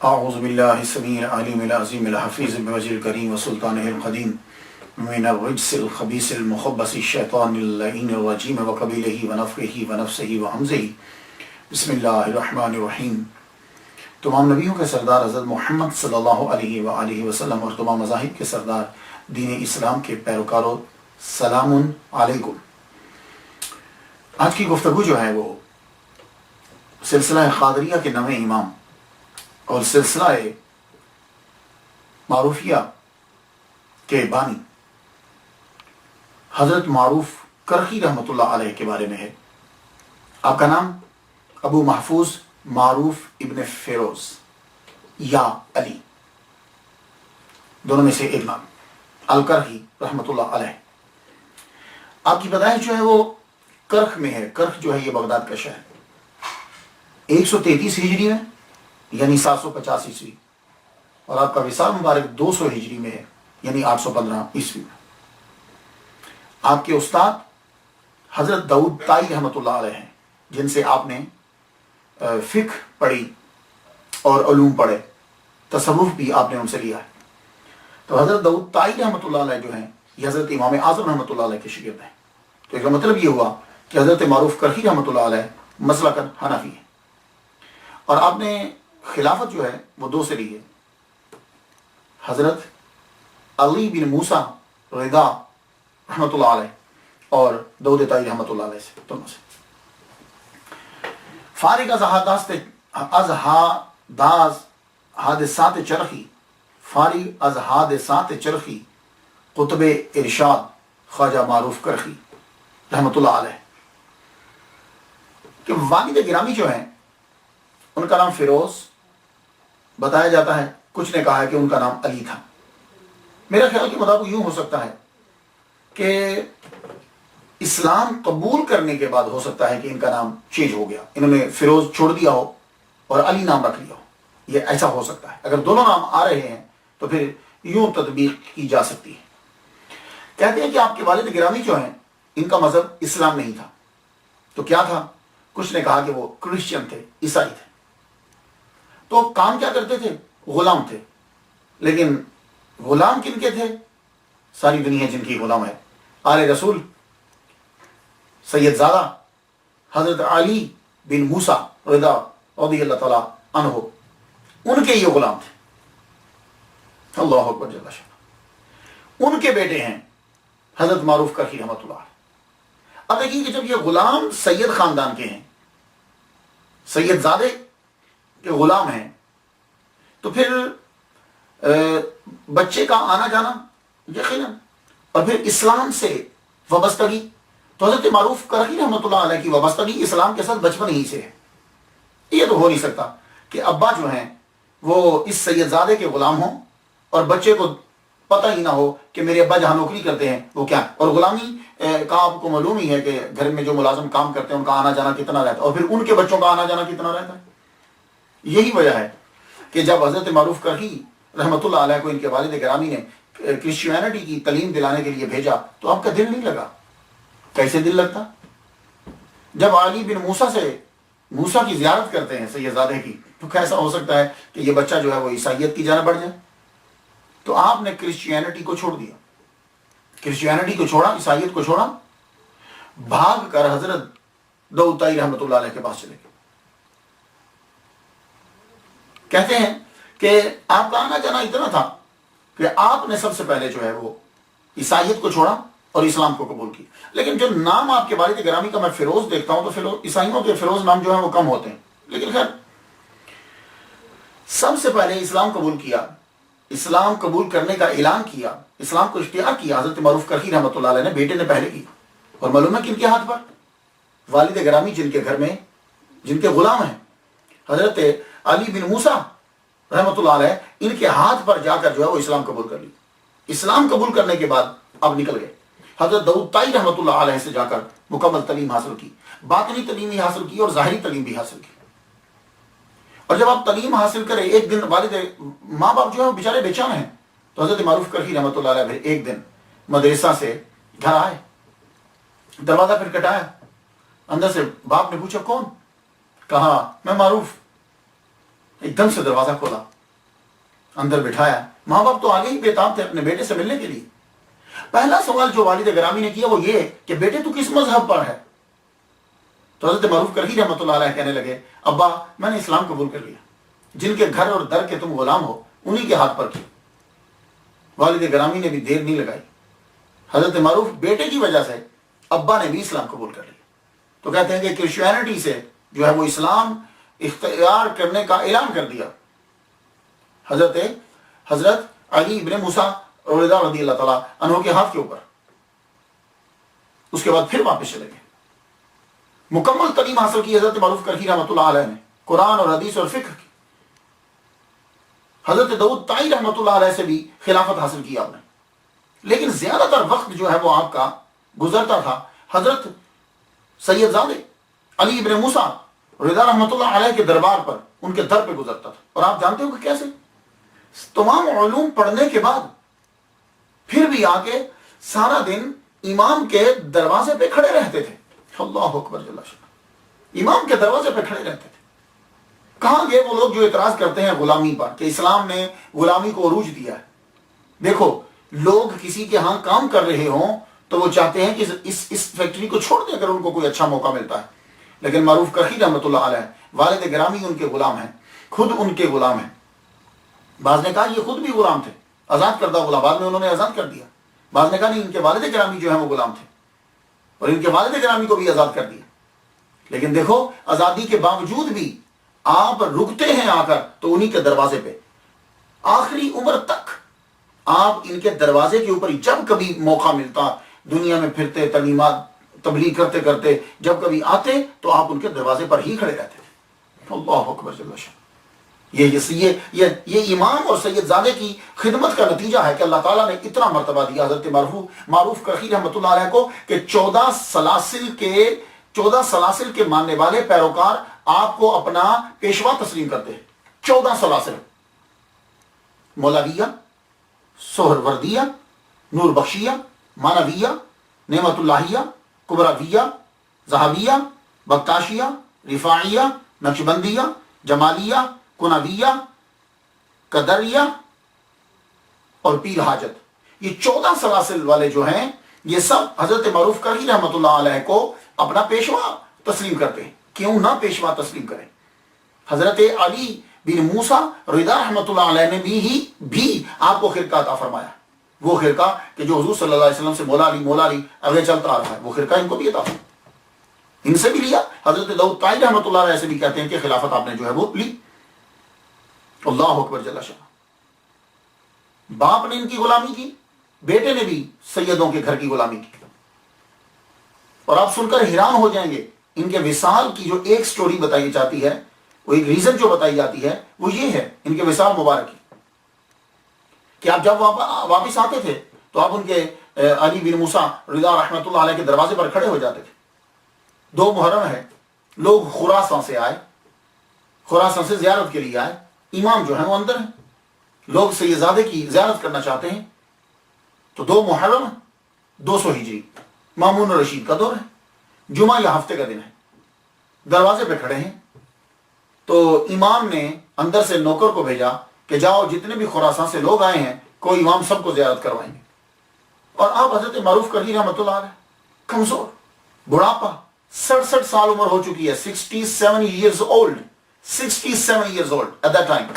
اعوذ باللہ السمیع العلیم العظیم الحفیظ بوجہ الکریم وسلطانہ القدیم من الرجس الخبیث المخبث الشیطان اللعین الرجیم وقبیلہ ونفخہ ونفسہ وہمزہ بسم اللہ الرحمن الرحیم۔ تمام نبیوں کے سردار حضرت محمد صلی اللہ علیہ وآلہ وسلم اور تمام مذاہب کے سردار دین اسلام کے پیروکاروں، سلام علیکم۔ آج کی گفتگو جو ہے وہ سلسلہ قادریہ کے نویں امام اور سلسلہ معروفیہ کے بانی حضرت معروف کرخی رحمۃ اللہ علیہ کے بارے میں ہے۔ آپ کا نام ابو محفوظ معروف ابن فیروز یا علی، دونوں میں سے ایک نام، الکرخی رحمۃ اللہ علیہ۔ آپ کی پیدائش جو ہے وہ کرخ میں ہے۔ کرخ جو ہے یہ بغداد کا شہر 133 ہجری میں یعنی 750 عیسوی، اور آپ کا وصال مبارک 200 ہجری میں ہے یعنی 815 عیسوی میں۔ آپ کے استاد حضرت داؤد طائی رحمۃ اللہ علیہ ہیں، جن سے آپ نے فقہ پڑھی اور علوم پڑھے، تصوف بھی آپ نے ان سے لیا ہے۔ تو حضرت داؤد طائی رحمۃ اللہ علیہ جو ہیں یہ حضرت امام اعظم رحمۃ اللہ علیہ کے شاگرد ہیں۔ تو اس کا مطلب یہ ہوا کہ حضرت معروف کرخی رحمۃ اللہ علیہ مسلکاً حنفی ہے، اور آپ نے خلافت جو ہے وہ دو سے لی ہے، حضرت علی بن موسیٰ رضا رحمۃ اللہ علیہ اور داؤد طائی رحمۃ اللہ علیہ سے، دونوں سے۔ فارغ از حادثات چرخی، فارغ از حادثات چرخی، قطب ارشاد خواجہ معروف کرخی رحمۃ اللہ علیہ کہ والد گرامی جو ہیں ان کا نام فیروز بتایا جاتا ہے، کچھ نے کہا ہے کہ ان کا نام علی تھا۔ میرا خیال کے مطابق یوں ہو سکتا ہے کہ اسلام قبول کرنے کے بعد ہو سکتا ہے کہ ان کا نام چینج ہو گیا، انہوں نے فیروز چھوڑ دیا ہو اور علی نام رکھ لیا ہو، یہ ایسا ہو سکتا ہے۔ اگر دونوں نام آ رہے ہیں تو پھر یوں تطبیق کی جا سکتی ہے۔ کہتے ہیں کہ آپ کے والد گرامی جو ہیں ان کا مذہب اسلام نہیں تھا، تو کیا تھا؟ کچھ نے کہا کہ وہ کرسچن تھے، عیسائی تھے۔ تو کام کیا کرتے تھے؟ غلام تھے۔ لیکن غلام کن کے تھے؟ ساری دنیا جن کی غلام ہے، آل رسول سید زادہ حضرت علی بن موسیٰ رضا رضی اللہ تعالیٰ عنہ، ان کے یہ غلام تھے۔ اللہ اکبر جل شانہ۔ ان کے بیٹے ہیں حضرت معروف کرخی رحمۃ اللہ علیہ۔ اب دیکھیے کہ جب یہ غلام سید خاندان کے ہیں، سید زادے کے غلام ہیں، تو پھر بچے کا آنا جانا یقیناً، اور پھر اسلام سے وابستگی، تو حضرت معروف کرخی رحمۃ اللہ علیہ کی وابستگی اسلام کے ساتھ بچپن ہی سے ہے۔ یہ تو ہو نہیں سکتا کہ ابا جو ہیں وہ اس سید زادے کے غلام ہوں اور بچے کو پتہ ہی نہ ہو کہ میرے ابا جہاں نوکری کرتے ہیں وہ کیا، اور غلامی کا آپ کو معلوم ہی ہے کہ گھر میں جو ملازم کام کرتے ہیں ان کا آنا جانا کتنا رہتا ہے، اور پھر ان کے بچوں کا آنا جانا کتنا رہتا ہے۔ یہی وجہ ہے کہ جب حضرت معروف کرخی رحمۃ اللہ علیہ کو ان کے والد گرامی نے کرسچینٹی کی تعلیم دلانے کے لیے بھیجا تو آپ کا دل نہیں لگا۔ کیسے دل لگتا؟ جب علی بن موسیٰ سے موسیٰ کی زیارت کرتے ہیں سید زادے کی، تو کیسا ہو سکتا ہے کہ یہ بچہ جو ہے وہ عیسائیت کی جانب بڑھ جائے؟ تو آپ نے کرسچینٹی کو چھوڑ دیا، کرسچینٹی کو چھوڑا، عیسائیت کو چھوڑا، بھاگ کر حضرت داؤد طائی رحمۃ اللہ علیہ کے پاس چلے گئے۔ کہتے ہیں کہ آپ کا آنا جانا اتنا تھا کہ آپ نے سب سے پہلے جو ہے وہ عیسائیت کو چھوڑا اور اسلام کو قبول کی۔ لیکن جو نام آپ کے والد گرامی کا میں فیروز دیکھتا ہوں تو عیسائیوں کے فیروز نام جو ہے وہ کم ہوتے ہیں، لیکن خیر سب سے پہلے اسلام قبول کیا، اسلام قبول کرنے کا اعلان کیا، اسلام کو اختیار کیا حضرت معروف کرخی رحمۃ اللہ علیہ نے، بیٹے نے پہلے کی۔ اور معلوم ہے کن کے ہاتھ پر؟ والد گرامی جن کے گھر میں جن کے غلام ہیں حضرت علی بن موسیٰ رحمۃ اللہ علیہ، ان کے ہاتھ پر جا کر جو ہے وہ اسلام قبول کر لی۔ اسلام قبول کرنے کے بعد اب نکل گئے، حضرت داؤد طائی رحمۃ اللہ علیہ سے جا کر مکمل تعلیم حاصل کی، باطنی تعلیم بھی حاصل کی اور ظاہری تعلیم بھی حاصل کی۔ اور جب آپ تعلیم حاصل کریں، ایک دن والد ماں باپ جو ہے بیچارے بے چین ہیں، تو حضرت معروف کرخی رحمۃ اللہ علیہ ایک دن مدرسہ سے گھر آئے، دروازہ پھر کٹایا، اندر سے باپ نے پوچھا کون؟ کہا میں معروف۔ ایک دم سے دروازہ کھولا، اندر بٹھایا. ماں باپ تو آگے ہی بےتاب تھے اپنے بیٹے سے ملنے کے لیے. پہلا سوال جو والد گرامی نے کیا وہ یہ کہ بیٹے تو کس مذہب پر ہے؟ تو حضرت معروف کرخی رحمۃ اللہ علیہ کہنے لگے ابا میں نے اسلام قبول کر لیا. جن کے گھر اور در کے تم غلام ہو انہی کے ہاتھ پر کی. والد گرامی نے بھی دیر نہیں لگائی. حضرت معروف بیٹے کی وجہ سے ابا نے بھی اسلام قبول کر لیا. تو کہتے ہیں کہ کرسچینٹی سے جو ہے وہ اسلام اختیار کرنے کا اعلان کر دیا حضرت علی ابن موسیٰ رضی اللہ تعالیٰ عنہ کے ہاتھ کے اوپر. اس کے بعد پھر واپس چلے گئے. مکمل تعلیم حاصل کی حضرت معروف کرخی رحمۃ اللہ علیہ نے قرآن اور حدیث اور فقہ کی. حضرت داؤد طائی رحمۃ اللہ علیہ سے بھی خلافت حاصل کی آپ نے. لیکن زیادہ تر وقت جو ہے وہ آپ کا گزرتا تھا حضرت سید زادے علی ابن موسیٰ رضا رحمۃ اللہ علیہ کے دربار پر، ان کے در پہ گزرتا تھا. اور آپ جانتے ہو کہ کیسے؟ تمام علوم پڑھنے کے بعد پھر بھی آ کے سارا دن امام کے دروازے پہ کھڑے رہتے تھے. اللہ اکبر جل شانہ. امام کے دروازے پہ کھڑے رہتے تھے. کہاں گئے وہ لوگ جو اعتراض کرتے ہیں غلامی پر کہ اسلام نے غلامی کو عروج دیا ہے؟ دیکھو لوگ کسی کے ہاں کام کر رہے ہوں تو وہ چاہتے ہیں کہ اس فیکٹری کو چھوڑ دیں اگر ان کو کوئی اچھا موقع ملتا ہے. لیکن معروف کرخی رحمۃ اللہ علیہ والد گرامی ان کے غلام ہیں، خود ان کے غلام ہیں. بعض نے کہا یہ خود بھی غلام تھے، آزاد کردہ غلام، بعد میں انہوں نے آزاد کر دیا. بعض نے کہا نہیں ان کے والد گرامی جو ہیں وہ غلام تھے اور ان کے والد گرامی کو بھی آزاد کر دیا. لیکن دیکھو آزادی کے باوجود بھی آپ رکتے ہیں آ کر تو انہی کے دروازے پہ آخری عمر تک. آپ ان کے دروازے کے اوپر جب کبھی موقع ملتا دنیا میں پھرتے تعلیمات تبلیغ کرتے کرتے جب کبھی آتے تو آپ ان کے دروازے پر ہی کھڑے رہتے تھے. اللہ اکبر جل شانہ. یہ امام اور سید زادے کی خدمت کا نتیجہ ہے کہ اللہ تعالیٰ نے اتنا مرتبہ دیا حضرت معروف کرخی رحمۃ اللہ علیہ کو کہ 14 سلاسل کے ماننے والے پیروکار آپ کو اپنا پیشوا تسلیم کرتے ہیں. 14 سلاسل، مولویہ، سہروردیہ، نور بخشیہ، مانویہ، نعمت اللہیہ، کبراویہ، ذہبیہ، بختاشیہ، رفاعیہ، نقشبندیہ، جمالیہ، کنویہ، قدریہ اور پیر حاجت. یہ 14 سلاسل والے جو ہیں یہ سب حضرت معروف کرخی رحمۃ اللہ علیہ کو اپنا پیشوا تسلیم کرتے ہیں. کیوں نہ پیشوا تسلیم کریں؟ حضرت علی بن موسیٰ رضا رحمۃ اللہ علیہ نے بھی آپ کو خرقہ عطا فرمایا. وہ خرقہ کہ جو حضور صلی اللہ علیہ وسلم سے مولا علی آگے چلتا آ رہا ہے، وہ خرقہ ان کو بھی عطا فرمایا. ان سے بھی لیا. حضرت داؤد طائی رحمۃ اللہ علیہ سے بھی کہتے ہیں کہ خلافت آپ نے جو ہے وہ لی. اللہ اکبر جل شانہ. باپ نے ان کی غلامی کی، بیٹے نے بھی سیدوں کے گھر کی غلامی کی. اور آپ سن کر حیران ہو جائیں گے ان کے وصال کی جو ایک سٹوری بتائی جاتی ہے، وہ ایک ریزن جو بتائی جاتی ہے وہ یہ ہے ان کے وصال مبارک کی کہ آپ جب واپس آتے تھے تو آپ ان کے علی بن موسیٰ رضا رحمۃ اللہ علیہ کے دروازے پر کھڑے ہو جاتے تھے. 2 محرم ہے، لوگ خراسان سے آئے، خراسان سے زیارت کے لیے آئے. امام جو ہے وہ اندر ہیں، لوگ سید زادے کی زیارت کرنا چاہتے ہیں. تو 2 محرم 200 ہجری مامون رشید کا دور ہے، جمعہ یا ہفتے کا دن ہے. دروازے پہ کھڑے ہیں تو امام نے اندر سے نوکر کو بھیجا کہ جاؤ جتنے بھی خراسان سے لوگ آئے ہیں کوئی امام سب کو زیارت کروائیں گے. اور آپ حضرت معروف کرخی رحمۃ اللہ علیہ کمزور، بڑھاپا، 67 سال عمر ہو چکی ہے. 67 years old at that time.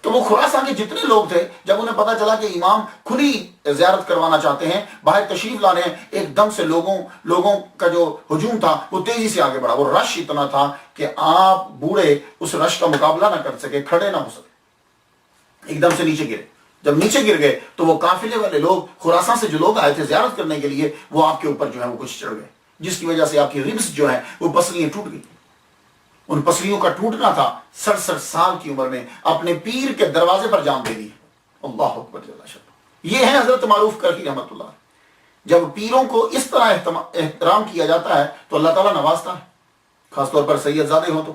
تو وہ خراسان کے جتنے لوگ تھے جب انہیں پتا چلا کہ امام کھلی زیارت کروانا چاہتے ہیں، باہر تشریف لانے ہیں، ایک دم سے لوگوں کا جو ہجوم تھا وہ تیزی سے آگے بڑھا. وہ رش اتنا تھا کہ آپ بوڑھے اس رش کا مقابلہ نہ کر سکے، کھڑے نہ ہو سکے، ایک دم سے نیچے گرے. جب نیچے گر گئے تو وہ قافلے والے لوگ خراسان سے جو لوگ آئے تھے زیارت کرنے کے لیے وہ آپ کے اوپر جو ہے وہ کچھ چڑھ گئے، جس کی وجہ سے آپ کی ربس جو ہے وہ پسلیاں ٹوٹ گئی. ان پسلیوں کا ٹوٹنا تھا 67 سال کی عمر میں اپنے پیر کے دروازے پر جان دے دی. اللہ اکبر جل شانہ. یہ ہے حضرت معروف کرخی رحمۃ اللہ. جب پیروں کو اس طرح احترام کیا جاتا ہے تو اللہ تعالیٰ نوازتا ہے، خاص طور پر سید زادے ہو. تو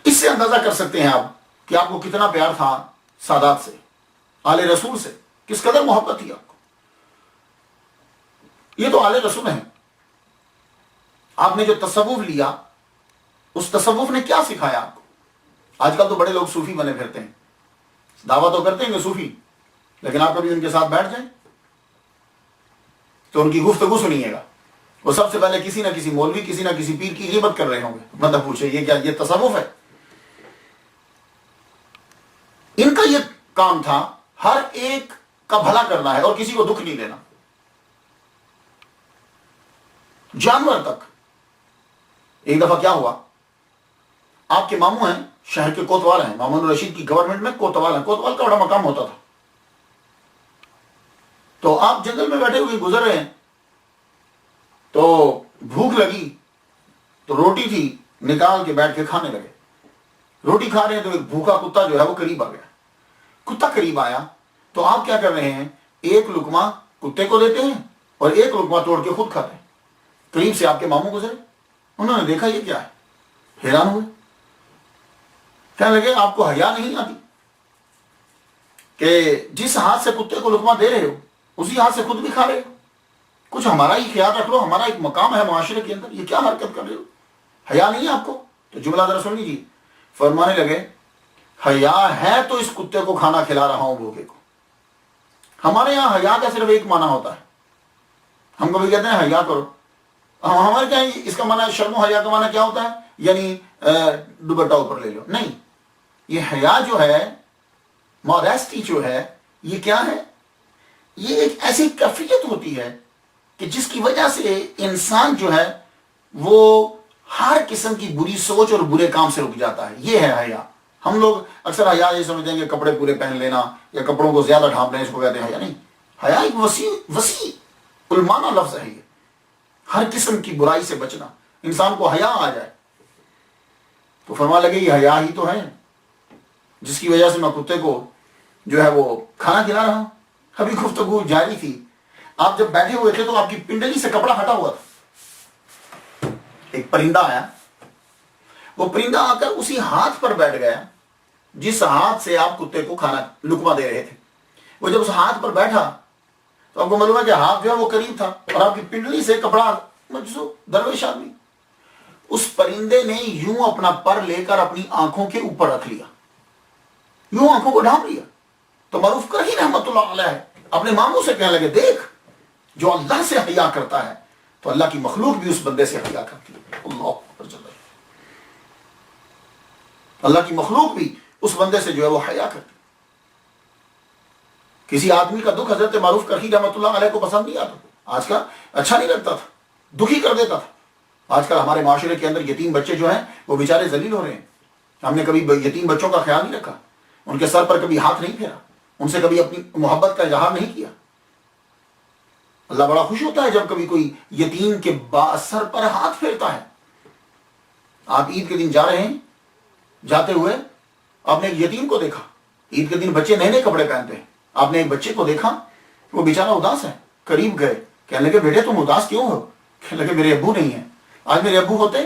اس سے اندازہ کر سکتے ہیں آپ کہ آپ کو کتنا پیار تھا سادات سے، آل رسول سے، کس قدر محبت تھی آپ کو. یہ تو آل رسول ہیں. آپ نے جو تصوف لیا اس تصوف نے کیا سکھایا آپ کو؟ آج کل تو بڑے لوگ صوفی بنے پھرتے ہیں، دعویٰ تو کرتے ہیں کہ صوفی، لیکن آپ کبھی ان کے ساتھ بیٹھ جائیں تو ان کی گفتگو سنیے گا، وہ سب سے پہلے کسی نہ کسی مولوی، کسی نہ کسی پیر کی غیبت کر رہے ہوں گے. بندہ پوچھے یہ کیا، یہ تصوف ہے؟ ان کا یہ کام تھا ہر ایک کا بھلا کرنا ہے اور کسی کو دکھ نہیں لینا، جانور تک. ایک دفعہ کیا ہوا، آپ کے ماموں ہیں، شہر کے کوتوال ہیں، مامون الرشید کی گورنمنٹ میں کوتوال ہیں، کوتوال کا بڑا مقام ہوتا تھا. تو آپ جنگل میں بیٹھے ہوئے گزر رہے ہیں تو بھوک لگی تو روٹی تھی، نکال کے بیٹھ کے کھانے لگے. روٹی کھا رہے ہیں تو ایک بھوکا کتا جو ہے وہ قریب آ گیا. کتا قریب آیا تو آپ کیا کر رہے ہیں، ایک لقمہ کتے کو دیتے ہیں اور ایک لقمہ توڑ کے خود کھاتے ہیں. قریب سے آپ کے ماموں گزرے، انہوں نے دیکھا یہ کیا ہے، حیران ہوئے، کہنے لگے آپ کو حیا نہیں آتی کہ جس ہاتھ سے کتے کو لقمہ دے رہے ہو اسی ہاتھ سے خود بھی کھا رہے ہو؟ کچھ ہمارا ہی خیال رکھ لو، ہمارا ایک مقام ہے معاشرے کے اندر، یہ کیا حرکت کر رہے ہو، حیا نہیں ہے آپ کو؟ تو جملہ ذرا سن لیجیے. فرمانے لگے حیا ہے تو اس کتے کو کھانا کھلا رہا ہوں بھوکے کو. ہمارے یہاں حیا کا صرف ایک معنی ہوتا ہے، ہم کبھی کہتے ہیں حیا کرو، ہمارے کیا اس کا معنی شرم و حیا کا معنی کیا ہوتا ہے، یعنی دوپٹہ اوپر لے لو. نہیں، یہ حیا جو ہے، ماڈیسٹی جو ہے، یہ کیا ہے، یہ ایک ایسی کیفیت ہوتی ہے کہ جس کی وجہ سے انسان جو ہے وہ ہر قسم کی بری سوچ اور برے کام سے رک جاتا ہے. یہ ہے حیا. ہم لوگ اکثر حیا یہ سمجھتے ہیں کہ کپڑے پورے پہن لینا یا کپڑوں کو زیادہ ڈھانپ لینا، اس کو کہتے ہیں حیا. نہیں، حیا ایک وسیع المعنی لفظ ہے. یہ ہر قسم کی برائی سے بچنا، انسان کو حیا آ جائے. تو فرما لگے یہ حیا ہی تو ہے جس کی وجہ سے میں کتے کو جو ہے وہ کھانا کھلا رہا ہوں. ابھی گفتگو جاری تھی، آپ جب بیٹھے ہوئے تھے تو آپ کی پنڈلی سے کپڑا ہٹا ہوا تھا. ایک پرندہ آیا، وہ پرندہ آ کر اسی ہاتھ پر بیٹھ گیا جس ہاتھ سے آپ کتے کو کھانا لقمہ دے رہے تھے. وہ جب اس ہاتھ پر بیٹھا تو آپ کو معلوم ہے کہ ہاتھ جو ہے وہ قریب تھا اور آپ کی پنڈلی سے کپڑا مجزو درویش آدمی. اس پرندے نے یوں اپنا پر لے کر اپنی آنکھوں کے اوپر رکھ لیا، یوں آنکھوں کو ڈھانپ لیا. تو معروف کرہی رحمت اللہ علیہ اپنے ماموں سے کہنے لگے دیکھ، جو اللہ سے حیا کرتا ہے تو اللہ کی مخلوق بھی اس بندے سے حیا کرتی ہے. اللہ اکبر جل جلالہ. اللہ کی مخلوق بھی اس بندے سے جو ہے وہ حیا کرتی. کسی آدمی کا دکھ حضرت معروف کرہی رحمت اللہ علیہ کو پسند نہیں آتا، آج کا اچھا نہیں لگتا تھا، دکھی کر دیتا تھا. آج کل ہمارے معاشرے کے اندر یتیم بچے جو ہیں وہ بیچارے ذلیل ہو رہے ہیں. ہم نے کبھی یتیم بچوں کا خیال نہیں رکھا، ان کے سر پر کبھی ہاتھ نہیں پھیرا، ان سے کبھی اپنی محبت کا اظہار نہیں کیا. اللہ بڑا خوش ہوتا ہے جب کبھی کوئی یتیم کے سر پر ہاتھ پھیرتا ہے. آپ عید کے دن جا رہے ہیں، جاتے ہوئے آپ نے ایک یتیم کو دیکھا. عید کے دن بچے نئے نئے کپڑے پہنتے ہیں. آپ نے ایک بچے کو دیکھا، وہ بیچارہ اداس ہے. قریب گئے، کہنے لگے بیٹے تم اداس کیوں ہو؟ کہنے لگے میرے ابو نہیں ہیں، آج میرے ابو ہوتے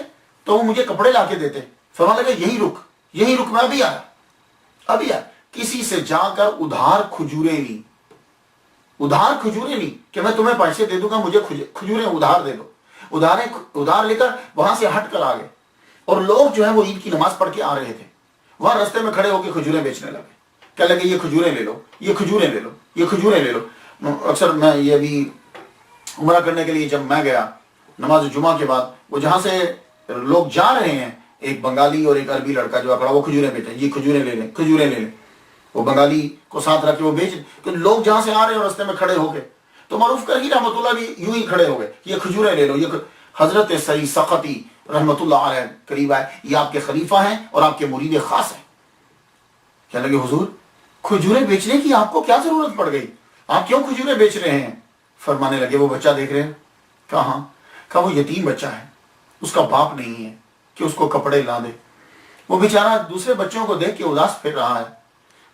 تو وہ مجھے کپڑے لا کے دیتے. فرمانے لگے یہی رک، میں ابھی آیا. کسی سے جا کر ادھار کھجوریں لی کہ میں تمہیں پیسے دے دوں گا، مجھے کھجوریں ادھار دے دو. ادھار لے کر وہاں سے ہٹ کر آ گئے. اور لوگ جو ہے وہ عید کی نماز پڑھ کے آ رہے تھے، وہاں رستے میں کھڑے ہو کے کھجوریں بیچنے لگے. کہنے لگے یہ کھجوریں لے لو، یہ کھجوریں لے لو، یہ کھجوریں لے لو. اکثر میں یہ بھی عمرہ کرنے کے لیے جب میں گیا نماز جمعہ کے بعد، وہ جہاں سے لوگ جا رہے ہیں، ایک بنگالی اور ایک عربی لڑکا جو کھڑا وہ کھجوریں بیچے، یہ کھجوریں لے لیں. وہ بنگالی کو ساتھ رکھ کے وہ بیچ، کہ لوگ جہاں سے آ رہے ہیں رستے میں کھڑے ہو گئے. تو معروف کرہی رحمت اللہ بھی یوں ہی کھڑے ہو گئے، یہ کھجوریں لے لو. یہ حضرت سعید سقطی رحمت اللہ علیہ قریب آئے، یہ آپ کے خلیفہ ہیں اور آپ کے مرید خاص ہیں. کہنے لگے حضور کھجوریں بیچنے کی آپ کو کیا ضرورت پڑ گئی، آپ کیوں کھجوریں بیچ رہے ہیں؟ فرمانے لگے وہ بچہ دیکھ رہے ہیں؟ کہا وہ یتیم بچہ ہے، اس کا باپ نہیں ہے کہ اس کو کپڑے لا دے. وہ بیچارہ دوسرے بچوں کو دیکھ کے اداس پھر رہا ہے،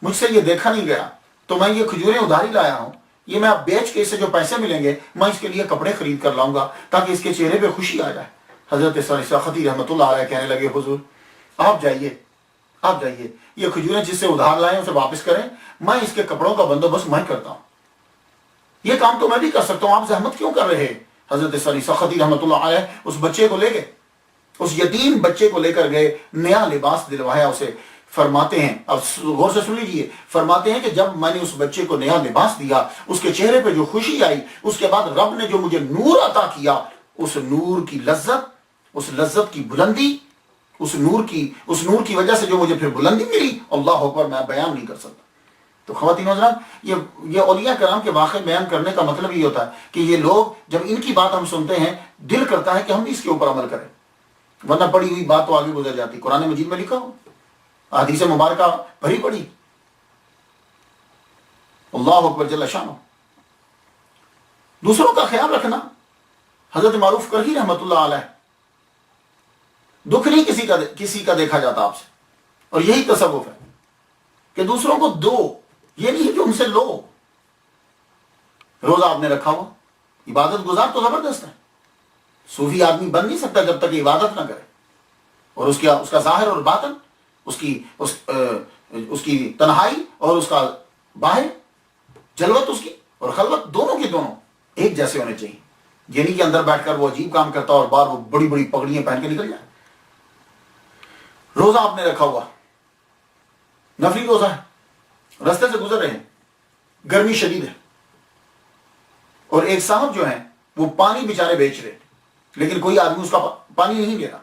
مجھ سے یہ دیکھا نہیں گیا تو میں یہ کھجوریں ادھاری لایا ہوں. یہ میں اب بیچ کے اس سے جو پیسے ملیں گے میں اس کے لیے کپڑے خرید کر لاؤں گا تاکہ اس کے چہرے پہ خوشی آ جائے. حضرت سختی رحمت اللہ علیہ کہنے لگے حضور آپ جائیے، یہ کھجوریں جس سے ادھار لائیں اسے واپس کریں، میں اس کے کپڑوں کا بندوبست میں کرتا ہوں. یہ کام تو میں بھی کر سکتا ہوں، آپ زحمت کیوں کر رہے؟ حضرت سختی رحمت اللہ علیہ اس بچے کو لے گئے، اس یتیم بچے کو لے کر گئے، نیا لباس دلوایا اسے. فرماتے ہیں، اب غور سے سن لیجیے، فرماتے ہیں کہ جب میں نے اس بچے کو نیا لباس دیا، اس کے چہرے پہ جو خوشی آئی، اس کے بعد رب نے جو مجھے نور عطا کیا، اس نور کی لذت، اس لذت کی بلندی، اس نور کی وجہ سے جو مجھے پھر بلندی ملی، اللہ اکبر، میں بیان نہیں کر سکتا۔ تو خواتین و حضرات، یہ اولیاء کرام کے واقعے بیان کرنے کا مطلب یہ ہوتا ہے کہ یہ لوگ جب ان کی بات ہم سنتے ہیں، دل کرتا ہے کہ ہم بھی اس کے اوپر عمل کریں، ورنہ پڑی ہوئی بات تو آگے گزر جاتی۔ قرآن مجید میں لکھا ہو، حدیث مبارکہ بھری پڑی، اللہ اکبر جل شانہ۔ دوسروں کا خیال رکھنا، حضرت معروف کرہی رحمۃ اللہ علیہ، دکھ نہیں کسی کا دیکھا جاتا آپ سے، اور یہی تصوف ہے کہ دوسروں کو دو، یہ نہیں ہے کہ ان سے لو۔ روزہ آپ نے رکھا ہوا، عبادت گزار تو زبردست ہے، صوفی آدمی بن نہیں سکتا جب تک عبادت نہ کرے، اور اس کا ظاہر اور باطن، اس کی تنہائی اور اس کا باہر، جلوت اس کی اور خلوت، دونوں کے دونوں ایک جیسے ہونے چاہیے۔ یہ نہیں کہ اندر بیٹھ کر وہ عجیب کام کرتا اور باہر وہ بڑی بڑی پگڑیاں پہن کے نکل جائے۔ روزہ آپ نے رکھا ہوا، نفلی روزہ ہے، رستے سے گزر رہے ہیں، گرمی شدید ہے، اور ایک صاحب جو ہیں وہ پانی بیچارے بیچ رہے، لیکن کوئی آدمی اس کا پانی نہیں لے رہا،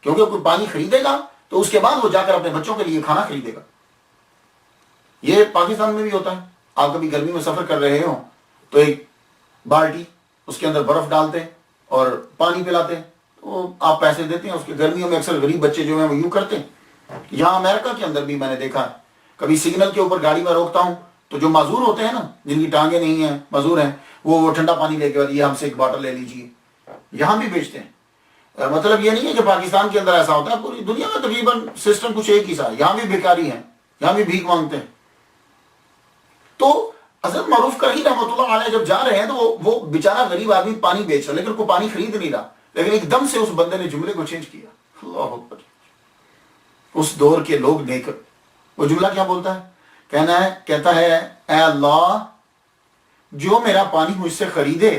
کیونکہ کوئی پانی خریدے گا تو اس کے بعد وہ جا کر اپنے بچوں کے لیے کھانا خریدے گا۔ یہ پاکستان میں بھی ہوتا ہے، آپ کبھی گرمی میں سفر کر رہے ہوں تو ایک بالٹی، اس کے اندر برف ڈالتے ہیں اور پانی پلاتے ہیں، تو آپ پیسے دیتے ہیں اس کے۔ گرمیوں میں اکثر غریب بچے جو ہیں وہ یوں کرتے ہیں۔ یہاں امریکہ کے اندر بھی میں نے دیکھا ہے، کبھی سگنل کے اوپر گاڑی میں روکتا ہوں تو جو معذور ہوتے ہیں نا، جن کی ٹانگیں نہیں ہیں، معذور ہیں، وہ ٹھنڈا پانی لے کے، یہ ہم سے ایک باٹل لے لیجیے۔ یہاں بھی بیچتے ہیں۔ مطلب یہ نہیں ہے کہ پاکستان کے اندر ایسا ہوتا ہے، پوری دنیا میں تقریباً سسٹم کچھ ایک ہی سا ہے، یہاں بھی بھکاری ہیں، یہاں بھی بھیک مانگتے ہیں۔ تو حضرت معروف کرہی رحمۃ اللہ علیہ جب جا رہے ہیں تو وہ بیچارہ غریب آدمی پانی بیچ رہا، لیکن کوئی پانی خرید نہیں رہا، لیکن ایک دم سے اس بندے نے جملے کو چینج کیا، اللہ اکبر۔ اس دور کے لوگ نیک، وہ جملہ کیا بولتا ہے؟ کہتا ہے اے اللہ، جو میرا پانی مجھ سے خریدے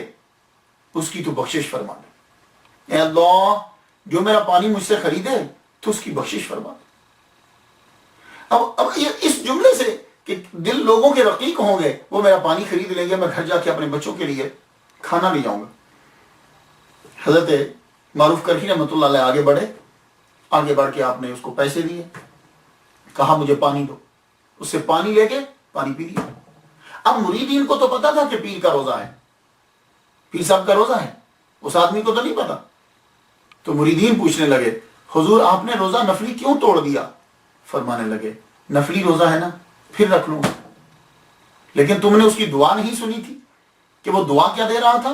اس کی تو بخشش فرما دے۔ اے اللہ، جو میرا پانی مجھ سے خریدے تو اس کی بخشش فرما دے۔ اب یہ اس جملے سے کہ دل لوگوں کے رقیق ہوں گے، وہ میرا پانی خرید لیں گے، میں گھر جا کے اپنے بچوں کے لیے کھانا لے جاؤں گا۔ حضرت معروف کرہی رحمۃ اللہ علیہ آگے بڑھے، آگے بڑھ کے آپ نے اس کو پیسے دیے، کہا مجھے پانی دو، اس سے پانی لے کے پانی پی لیا۔ اب مریدین کو تو پتا تھا کہ پیر کا روزہ ہے، پیر صاحب کا روزہ ہے، اس آدمی کو تو نہیں پتا۔ تو مریدین پوچھنے لگے حضور آپ نے روزہ نفلی کیوں توڑ دیا؟ فرمانے لگے نفلی روزہ ہے نا، پھر رکھ لوں، لیکن تم نے اس کی دعا نہیں سنی تھی کہ وہ دعا کیا دے رہا تھا؟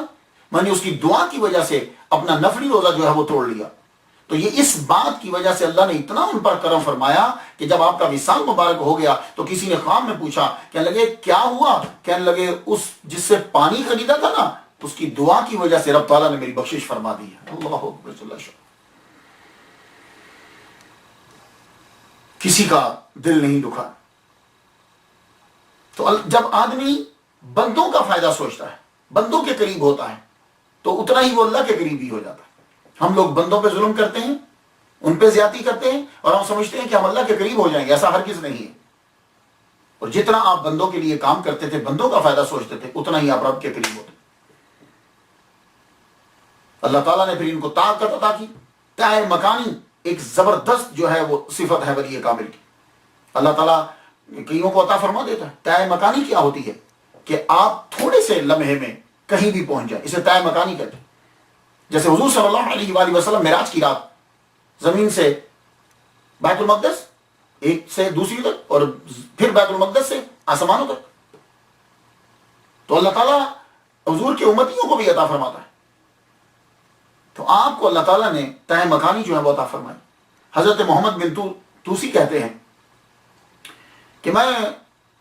میں نے اس کی دعا کی وجہ سے اپنا نفلی روزہ جو ہے وہ توڑ لیا۔ تو یہ اس بات کی وجہ سے اللہ نے اتنا ان پر کرم فرمایا کہ جب آپ کا وصال مبارک ہو گیا تو کسی نے خواب میں پوچھا، کہنے لگے کیا ہوا؟ کہنے لگے اس جس سے پانی خریدا تھا نا، اس کی دعا کی وجہ سے رب تعالیٰ نے میری بخشش فرما دی ہے۔ اللہ اکبر صلی اللہ علیہ وسلم۔ کسی کا دل نہیں دکھا۔ تو جب آدمی بندوں کا فائدہ سوچتا ہے، بندوں کے قریب ہوتا ہے، تو اتنا ہی وہ اللہ کے قریب ہی ہو جاتا ہے۔ ہم لوگ بندوں پہ ظلم کرتے ہیں، ان پہ زیادتی کرتے ہیں، اور ہم سمجھتے ہیں کہ ہم اللہ کے قریب ہو جائیں گے، ایسا ہرگز نہیں ہے۔ اور جتنا آپ بندوں کے لیے کام کرتے تھے، بندوں کا فائدہ سوچتے تھے، اتنا ہی آپ رب کے قریب ہوتے۔ اللہ تعالیٰ نے پھر ان کو طاقت عطا کی، تائے مکانی، ایک زبردست جو ہے وہ صفت ہے ولی کامل کی۔ اللہ تعالیٰ کئیوں کو عطا فرما دیتا ہے۔ تائے مکانی کیا ہوتی ہے؟ کہ آپ تھوڑے سے لمحے میں کہیں بھی پہنچ جائیں، اسے تائے مکانی کہتے ہیں۔ جیسے حضور صلی اللہ علیہ وآلہ وسلم معراج کی رات زمین سے بیت المقدس ایک سے دوسری تک، اور پھر بیت المقدس سے آسمانوں تک، تو اللہ تعالیٰ حضور کے امتیوں کو بھی عطا فرماتا ہے۔ تو آپ کو اللہ تعالیٰ نے تائے مکانی جو ہے وہ عطا فرمائی۔ حضرت محمد بن توسی کہتے ہیں کہ میں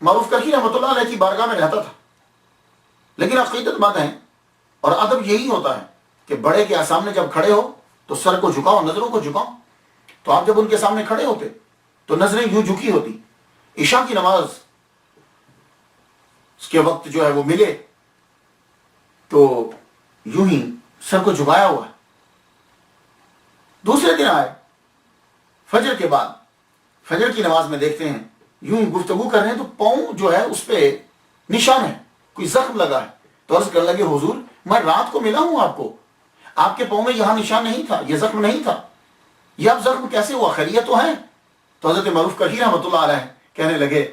معروف کرہی رحمۃ اللہ علیہ کی بارگاہ میں رہتا تھا، لیکن عقیدت مند ہیں، اور ادب یہی ہوتا ہے کہ بڑے کے سامنے جب کھڑے ہو تو سر کو جھکاؤ، نظروں کو جھکاؤ۔ تو آپ جب ان کے سامنے کھڑے ہوتے تو نظریں یوں جھکی ہوتی۔ عشاء کی نماز اس کے وقت جو ہے وہ ملے تو یوں ہی سر کو جھکایا ہوا ہے۔ دوسرے دن آئے فجر کے بعد، فجر کی نماز میں دیکھتے ہیں یوں ہی گفتگو کر رہے ہیں تو پاؤں جو ہے اس پہ نشان ہے، کوئی زخم لگا ہے، تو عرض کرنے لگے حضور میں رات کو ملا ہوں آپ کو، آپ کے پاؤں میں یہاں نشان نہیں تھا، یہ زخم نہیں تھا، یہ اب زخم کیسے ہوا، خیریت تو ہے؟ تو حضرت معروف کرخی رحمۃ اللہ علیہ کہنے لگے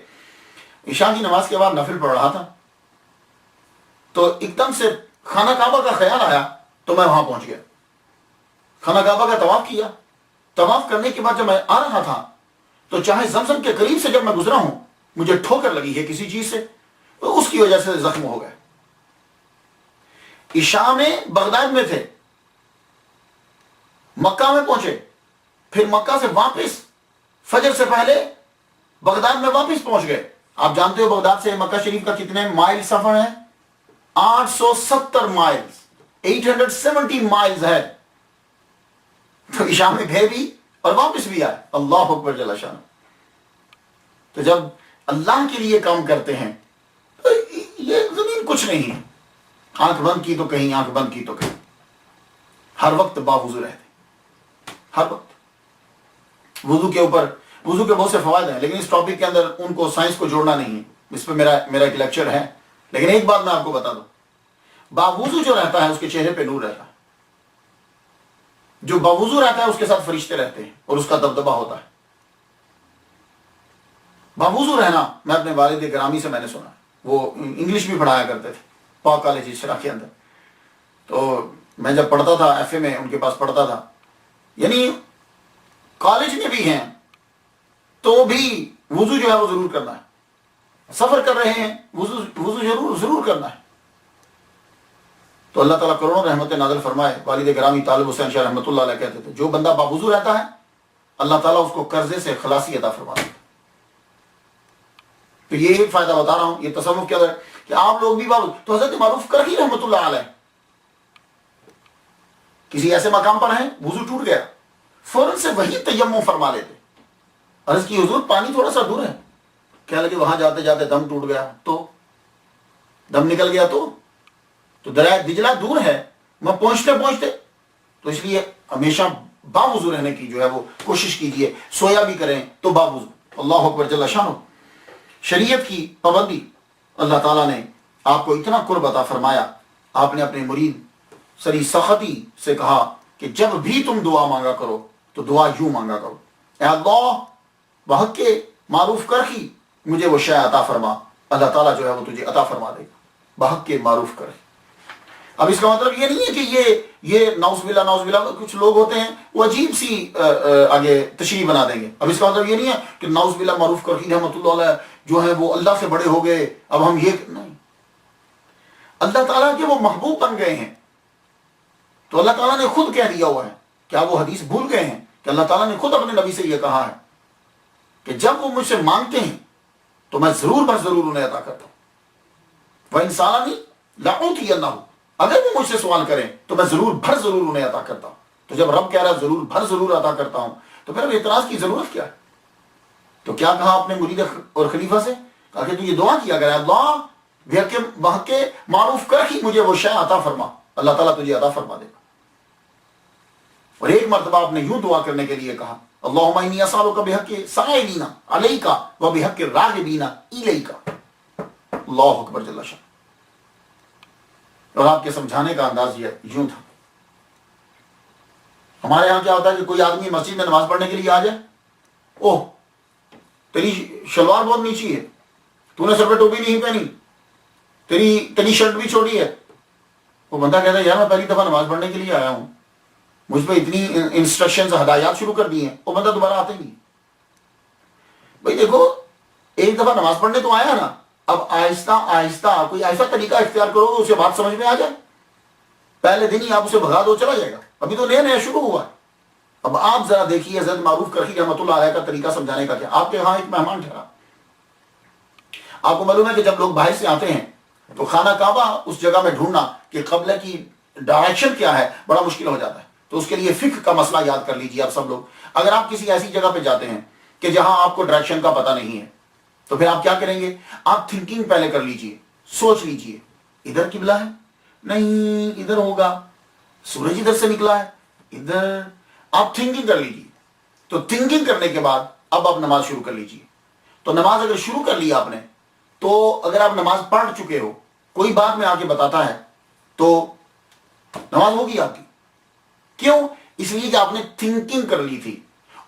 عشاء کی نماز کے بعد نفل پڑھ رہا تھا تو ایک دم سے خانہ کعبہ کا خیال آیا تو میں وہاں پہنچ گیا، خانہ کعبہ کا طواف کیا، طواف کرنے کے بعد جب میں آ رہا تھا تو چاہے زمزم کے قریب سے جب میں گزرا ہوں مجھے ٹھوکر لگی ہے کسی چیز سے، تو اس کی وجہ سے زخم ہو گئے۔ عشاء میں بغداد میں تھے، مکہ میں پہنچے، پھر مکہ سے واپس فجر سے پہلے بغداد میں واپس پہنچ گئے۔ آپ جانتے ہو بغداد سے مکہ شریف کا کتنے مائل سفر ہے؟ 870 مائلز، 870 مائلز ہے۔ تو عشاء میں گئے بھی اور واپس بھی آئے، اللہ اکبر جل شانہ۔ تو جب اللہ کے لیے کام کرتے ہیں تو یہ زمین کچھ نہیں ہے، آنکھ بند کی تو کہیں، آنکھ بند کی تو کہیں، ہر وقت باوضو رہتے، ہر وقت۔ وضو کے اوپر، وضو کے بہت سے فوائد ہیں لیکن اس ٹاپک کے اندر ان کو سائنس کو جوڑنا نہیں ہے، اس پہ میرا ایک لیکچر ہے، لیکن ایک بات میں آپ کو بتا دوں، باوضو جو رہتا ہے اس کے چہرے پہ نور رہتا ہے، جو باوضو رہتا ہے اس کے ساتھ فرشتے رہتے ہیں اور اس کا دبدبہ ہوتا ہے۔ باوضو رہنا میں اپنے والد گرامی سے میں نے سنا، وہ انگلش بھی پڑھایا کرتے تھے پاک کالج اشرا کے اندر، تو میں جب پڑھتا تھا ایف اے میں ان کے پاس پڑھتا تھا، یعنی کالج میں بھی ہیں تو بھی وضو جو ہے وہ ضرور کرنا ہے، سفر کر رہے ہیں وضو ضرور کرنا ہے۔ تو اللہ تعالیٰ کروڑوں رحمت نازل فرمائے، والد گرامی طالب حسین شاہ رحمۃ اللہ علیہ کہتے تھے جو بندہ باوضو رہتا ہے اللہ تعالیٰ اس کو قرضے سے خلاصی عطا فرماتا ہے۔ تو یہ فائدہ بتا رہا ہوں، یہ تصوف کیا ہے کہ آپ لوگ بھی باوضو۔ تو حضرت معروف کرخی رحمۃ اللہ علیہ کسی ایسے مقام پر ہیں وضو ٹوٹ گیا، فوراً سے وہی تیمم فرما لیتے، عرض کی حضور پانی تھوڑا سا دور ہے، کہنے لگے وہاں جاتے جاتے دم ٹوٹ گیا تو دم نکل گیا تو دریائے دجلہ دور ہے، میں پہنچتے تو اس لیے ہمیشہ باوضو رہنے کی جو ہے وہ کوشش کیجئے، سویا بھی کریں تو باوضو۔ اللہ اکبر جل شانہ۔ شریعت کی پابندی، اللہ تعالیٰ نے آپ کو اتنا قرب عطا فرمایا، آپ نے اپنے مرید سری سختی سے کہا کہ جب بھی تم دعا مانگا کرو تو دعا یوں مانگا کرو، اے اللہ بحق کے معروف کرخی مجھے وہ شے عطا فرما، اللہ تعالیٰ جو ہے وہ تجھے عطا فرما دے گا، بحق کے معروف کرخی۔ اب اس کا مطلب یہ نہیں ہے کہ یہ نعوذ باللہ کچھ لوگ ہوتے ہیں وہ عجیب سی آگے تشریح بنا دیں گے۔ اب اس کا مطلب یہ نہیں ہے کہ نعوذ باللہ معروف کرخی رحمۃ اللہ علیہ جو ہے وہ اللہ سے بڑے ہو گئے، اب ہم یہ نہیں، اللہ تعالیٰ کے وہ محبوب بن گئے ہیں، تو اللہ تعالیٰ نے خود کہہ دیا ہوا ہے، کیا وہ حدیث بھول گئے ہیں کہ اللہ تعالیٰ نے خود اپنے نبی سے یہ کہا ہے کہ جب وہ مجھ سے مانگتے ہیں تو میں ضرور بھر ضرور انہیں عطا کرتا ہوں، وَإِن سَأَلَنِي لَأُعْطِيَنَّهُ، اگر وہ مجھ سے سوال کریں تو میں ضرور بھر ضرور انہیں عطا کرتا ہوں۔ تو جب رب کہہ رہا ہے ضرور بھر ضرور عطا کرتا ہوں تو پھر اب اعتراض کی ضرورت کیا ہے؟ تو کیا کہا اپنے مرید اور خلیفہ سے؟ کہا کہ تو یہ دعا کیا کرے، اللہ بحق کے معروف کرخی مجھے وہ شے عطا فرما، اللہ تعالیٰ تجھے عطا فرما دے گا۔ اور ایک مرتبہ آپ نے یوں دعا کرنے کے لیے کہا، اللہم انی اسالک بحق سائلین علیک و بحق راغبین الیک۔ اللہ اکبر جل شانہ۔ اور آپ کے سمجھانے کا انداز یہ یوں تھا۔ ہمارے یہاں کیا ہوتا ہے کہ کوئی آدمی مسجد میں نماز پڑھنے کے لیے آ جائے، اوہ تیری شلوار بہت نیچی ہے، تو نے سر پہ ٹوپی نہیں پہنی، تیری شرٹ بھی چھوٹی ہے۔ وہ بندہ کہتا ہے یار میں پہلی دفعہ نماز پڑھنے کے لیے آیا ہوں، مجھ پہ اتنی انسٹرکشنز ہدایات شروع کر دی ہیں، وہ بندہ دوبارہ آتے نہیں۔ بھائی دیکھو ایک دفعہ نماز پڑھنے تو آیا نا، اب آہستہ آہستہ کوئی ایسا طریقہ اختیار کرو اسے بات سمجھ میں آ جائے، پہلے دن ہی آپ اسے بھگا دو چلا جائے گا، ابھی تو نیا شروع ہوا ہے۔ اب آپ ذرا دیکھیے حضرت معروف کرخی رحمۃ اللہ علیہ کا طریقہ سمجھانے کا کیا۔ آپ کے ہاں ایک مہمان ٹھہرا، آپ کو معلوم ہے کہ جب لوگ باہر سے آتے ہیں تو خانہ کعبہ اس جگہ میں ڈھونڈنا کہ قبلہ کی ڈائریکشن کیا ہے بڑا مشکل ہو جاتا ہے، تو اس کے لیے فقہ کا مسئلہ یاد کر لیجیے آپ سب لوگ۔ اگر آپ کسی ایسی جگہ پہ جاتے ہیں کہ جہاں آپ کو ڈائریکشن کا پتہ نہیں ہے تو پھر آپ کیا کریں گے؟ آپ تھنکنگ پہلے کر لیجیے، سوچ لیجیے ادھر قبلہ ہے، نہیں ادھر ہوگا، سورج ادھر سے نکلا ہے ادھر، آپ تھنکنگ کر لیجیے۔ تو تھنکنگ کرنے کے بعد اب آپ نماز شروع کر لیجئے. تو نماز اگر شروع کر لی آپ نے تو اگر آپ نماز پڑھ چکے ہو, کوئی بعد میں آ کے بتاتا ہے تو نماز ہوگی آپ کی. کیوں؟ اس لیے کہ آپ نے تھنکنگ کر لی تھی.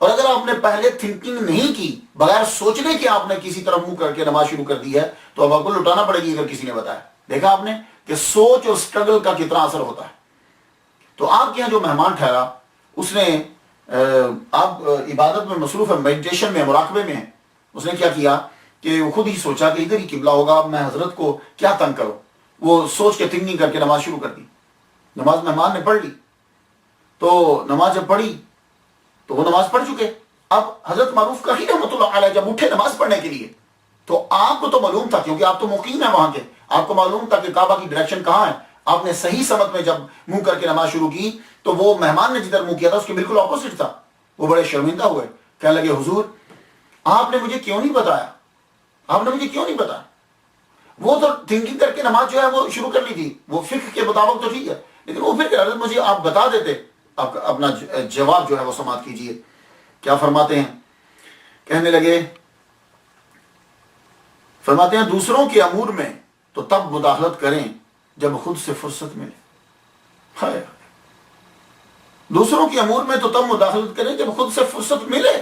اور اگر آپ نے پہلے تھنکنگ نہیں کی, بغیر سوچنے کے آپ نے کسی طرف منہ کر کے نماز شروع کر دی ہے, تو اب آپ کو لٹانا پڑے گی اگر کسی نے بتایا. دیکھا آپ نے کہ سوچ اور سٹرگل کا کتنا اثر ہوتا ہے. تو آپ کے یہاں جو مہمان ٹھہرا, اس نے آپ عبادت میں مصروف ہے, میڈیٹیشن میں, مراقبے میں ہیں, اس نے کیا کیا کہ وہ خود ہی سوچا کہ ادھر ہی قبلہ ہوگا, میں حضرت کو کیا تنگ کروں. وہ سوچ کے تھنکنگ کر کے نماز شروع کر دی. نماز مہمان نے پڑھ لی, تو نماز جب پڑھی تو وہ نماز پڑھ چکے. اب حضرت معروف کا ہی رحمۃ اللہ علیہ جب اٹھے نماز پڑھنے کے لیے, تو آپ کو تو معلوم تھا, کیونکہ آپ تو مقیم ہیں وہاں کے, آپ کو معلوم تھا کہ کعبہ کی ڈائریکشن کہاں ہے. آپ نے صحیح سمت میں جب منہ کر کے نماز شروع کی تو وہ مہمان نے جدھر منہ کیا تھا اس کے بالکل اپوزٹ تھا. وہ بڑے شرمندہ ہوئے, کہنے لگے حضور آپ نے مجھے کیوں نہیں بتایا, آپ نے مجھے کیوں نہیں بتایا. وہ تو تھنکنگ کر کے نماز جو ہے وہ شروع کر لی تھی, وہ فقہ کے مطابق تو ٹھیک ہے, لیکن وہ پھر حضرت مجھے آپ بتا دیتے. آپ اپنا جواب جو ہے وہ سماعت کیجئے. کیا فرماتے ہیں؟ کہنے لگے, فرماتے ہیں دوسروں کے امور میں تو تب مداخلت کریں جب خود سے فرصت ملے. ہائے, دوسروں کے امور میں تو تب مداخلت کریں جب خود سے فرصت ملے.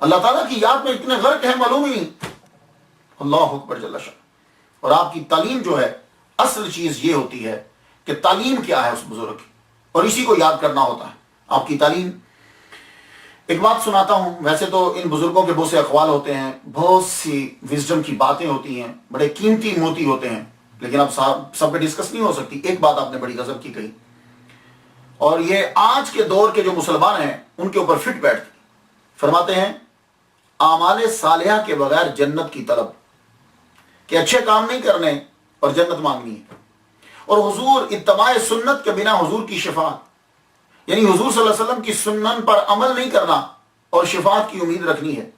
اللہ تعالیٰ کی یاد میں اتنے غرق ہیں معلوم ہی نہیں. اللہ اکبر جل شان. اور آپ کی تعلیم جو ہے, اصل چیز یہ ہوتی ہے کہ تعلیم کیا ہے اس بزرگ کی, اور اسی کو یاد کرنا ہوتا ہے. آپ کی تعلیم. ایک بات سناتا ہوں, ویسے تو ان بزرگوں کے بہت سے اقوال ہوتے ہیں, بہت سی وزڈم کی باتیں ہوتی ہیں, بڑے قیمتی موتی ہوتے ہیں, لیکن اب سب پہ ڈسکس نہیں ہو سکتی. ایک بات آپ نے بڑی غضب کی کہی, اور یہ آج کے دور کے جو مسلمان ہیں ان کے اوپر فٹ بیٹھتی. فرماتے ہیں اعمال صالحہ کے بغیر جنت کی طلب, کہ اچھے کام نہیں کرنے اور جنت مانگنی ہے. اور حضور اتباع سنت کے بنا حضور کی شفاعت, یعنی حضور صلی اللہ علیہ وسلم کی سنن پر عمل نہیں کرنا اور شفاعت کی امید رکھنی ہے.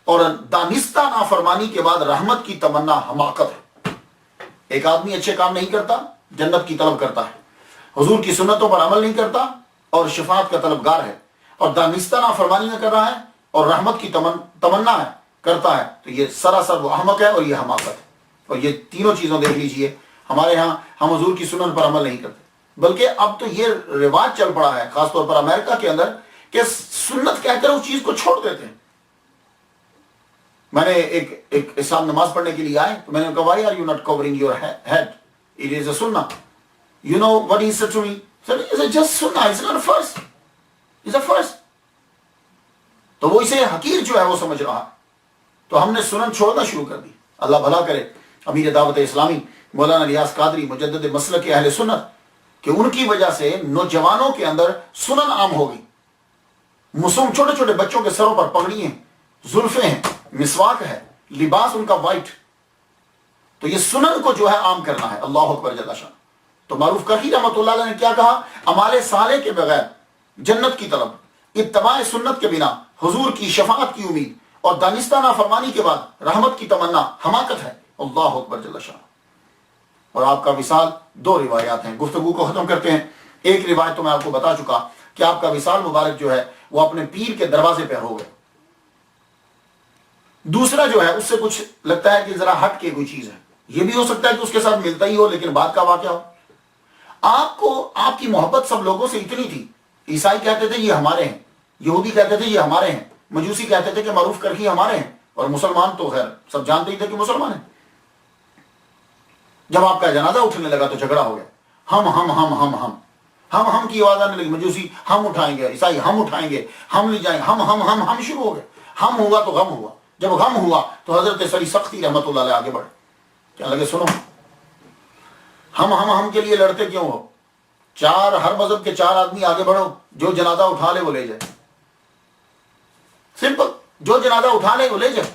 اور دانستہ نافرمانی کے بعد رحمت کی تمنا حماقت ہے. ایک آدمی اچھے کام نہیں کرتا, جنت کی طلب کرتا ہے, حضور کی سنتوں پر عمل نہیں کرتا اور شفاعت کا طلبگار ہے, اور دانستہ نافرمانی میں کر رہا ہے اور رحمت کی تمنا ہے کرتا ہے, تو یہ سراسر وہ احمق ہے اور یہ حماقت ہے. اور یہ تینوں چیزوں دیکھ لیجئے, ہمارے ہاں ہم حضور کی سنت پر عمل نہیں کرتے, بلکہ اب تو یہ رواج چل پڑا ہے خاص طور پر امریکہ کے اندر کہ سنت کہہ کر اس چیز کو چھوڑ دیتے ہیں. میں نے ایک صاحب نماز پڑھنے کے لیے آئے تو میں نے کہا why are you not covering your head, it is a sunnah. You know what he said to me? Sir, it's just sunnah, it's not a first, it's a first. تو وہ اسے حقیر جو ہے وہ سمجھ رہا, تو ہم نے سنن چھوڑنا شروع کر دی. اللہ بھلا کرے امیر دعوت اسلامی مولانا ریاض قادری مجدد مسلک اہل سنت, کہ ان کی وجہ سے نوجوانوں کے اندر سنن عام ہو گئی. مسلم چھوٹے چھوٹے بچوں کے سروں پر پگڑی ہیں, زلفیں ہیں, مسواک ہے, لباس ان کا وائٹ. تو یہ سنن کو جو ہے عام کرنا ہے. اللہ اکبر جل شان. تو معروف کرخی رحمۃ اللہ علیہ نے کیا کہا, اعمال صالح کے بغیر جنت کی طلب, اتباع سنت کے بنا حضور کی شفاعت کی امید, اور دانستہ نافرمانی کے بعد رحمت کی تمنا حماقت ہے. اللہ اکبر جل شان. اور آپ کا وصال, دو روایات ہیں, گفتگو کو ختم کرتے ہیں. ایک روایت تو میں آپ کو بتا چکا کہ آپ کا وصال مبارک جو ہے وہ اپنے پیر کے دروازے پہ ہو گئے. دوسرا جو ہے اس سے کچھ لگتا ہے کہ ذرا ہٹ کے کوئی چیز ہے, یہ بھی ہو سکتا ہے کہ اس کے ساتھ ملتا ہی ہو لیکن بعد کا واقعہ ہو. آپ کو آپ کی محبت سب لوگوں سے اتنی تھی, عیسائی کہتے تھے یہ ہمارے ہیں, یہودی کہتے تھے یہ ہمارے ہیں, مجوسی کہتے تھے کہ معروف کرخی ہمارے ہیں, اور مسلمان تو خیر سب جانتے ہی تھے کہ مسلمان ہیں. جب آپ کا جنازہ اٹھنے لگا تو جھگڑا ہو گیا. ہم ہم ہم ہم ہم ہم ہم کی آواز آنے لگی. مجوسی ہم اٹھائیں گے, عیسائی ہم اٹھائیں گے, ہم لے جائیں, ہم شروع ہو گئے. ہم ہوا تو غم ہوا. جب غم ہوا تو حضرت سری سختی رحمت اللہ علیہ آگے بڑھے, کیا لگے سنو ہم کے لیے لڑتے کیوں ہو, ہر مذہب کے 4 آدمی آگے بڑھو, جو جنازہ اٹھا لے وہ لے جائے. سمپل, جو جنازہ اٹھا لے وہ لے جائے.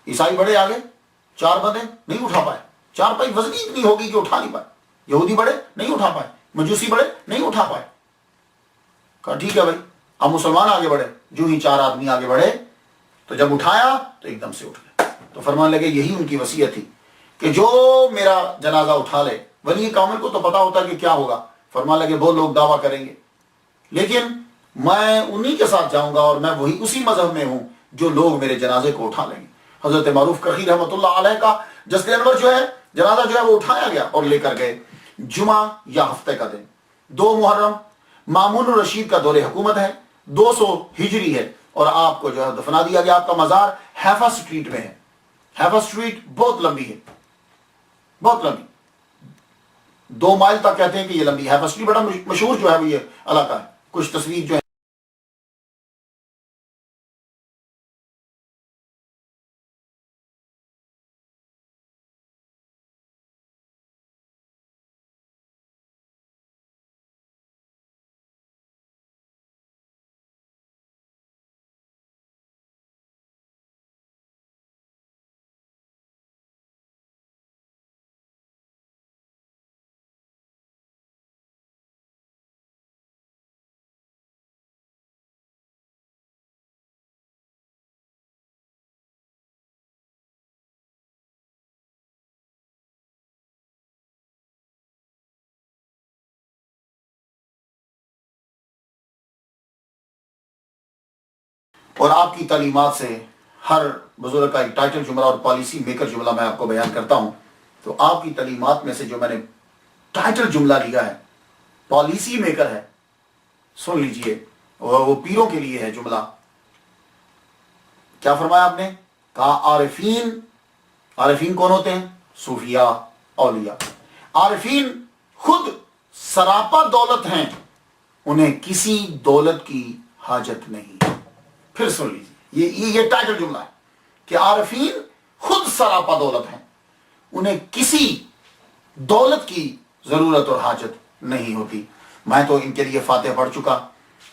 عیسائی بڑے آگے, 4 بندے نہیں اٹھا پائے, 4 پائی وزنی اتنی ہوگی کہ اٹھا نہیں پائے. یہودی بڑے نہیں اٹھا پائے, مجوسی بڑے نہیں اٹھا پائے. کہا ٹھیک ہے بھائی. اب مسلمان آگے بڑھے, جو ہی 4 آدمی آگے بڑھے تو جب اٹھایا تو ایک دم سے اٹھ گئے. تو فرمان لگے یہی ان کی وصیت تھی کہ جو میرا جنازہ اٹھا لے, ولی کامل کو تو پتا ہوتا کہ کیا ہوگا. فرمان لگے وہ لوگ دعویٰ کریں گے, لیکن میں انہی کے ساتھ جاؤں گا اور میں وہی اسی مذہب میں ہوں جو لوگ میرے جنازے کو اٹھا لیں گے۔ حضرت معروف کرخی رحمۃ اللہ علیہ کا جسد انور جو ہے جنازہ جو ہے وہ اٹھایا گیا اور لے کر گئے۔ جمعہ یا ہفتے کا دن 2 محرم مامون الرشید کا دور حکومت ہے، 200 ہجری ہے، اور آپ کو جو ہے دفنا دیا گیا۔ آپ کا مزار ہیفا سٹریٹ میں ہے۔ ہیفا سٹریٹ بہت لمبی ہے، بہت لمبی، 2 مائل تک کہتے ہیں کہ یہ لمبی ہے۔ ہیفا سٹریٹ بڑا مشہور جو ہے وہ یہ علاقہ ہے۔ کچھ تصویر جو ہے اور آپ کی تعلیمات سے ہر بزرگ کا ایک ٹائٹل جملہ اور پالیسی میکر جملہ میں آپ کو بیان کرتا ہوں۔ تو آپ کی تعلیمات میں سے جو میں نے ٹائٹل جملہ لیا ہے، پالیسی میکر ہے، سن لیجئے، وہ پیروں کے لیے ہے جملہ۔ کیا فرمایا آپ نے؟ کہا عارفین، عارفین کون ہوتے ہیں؟ صوفیاء، اولیاء۔ عارفین خود سراپا دولت ہیں، انہیں کسی دولت کی حاجت نہیں۔ پھر سن لیجیے، یہ ٹائٹل جملہ ہے کہ عارفین خود سراپا دولت ہیں، انہیں کسی دولت کی ضرورت اور حاجت نہیں ہوتی۔ میں تو ان کے لیے فاتحہ پڑھ چکا،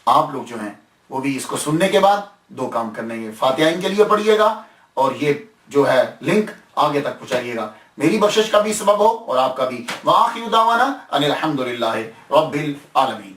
آپ لوگ جو ہیں وہ بھی اس کو سننے کے بعد 2 کام کرنے گے، فاتحہ ان کے لیے پڑھیے گا اور یہ جو ہے لنک آگے تک پہنچائیے گا، میری بخشش کا بھی سبب ہو اور آپ کا بھی۔ وآخر دعوانا ان الحمدللہ رب العالمین۔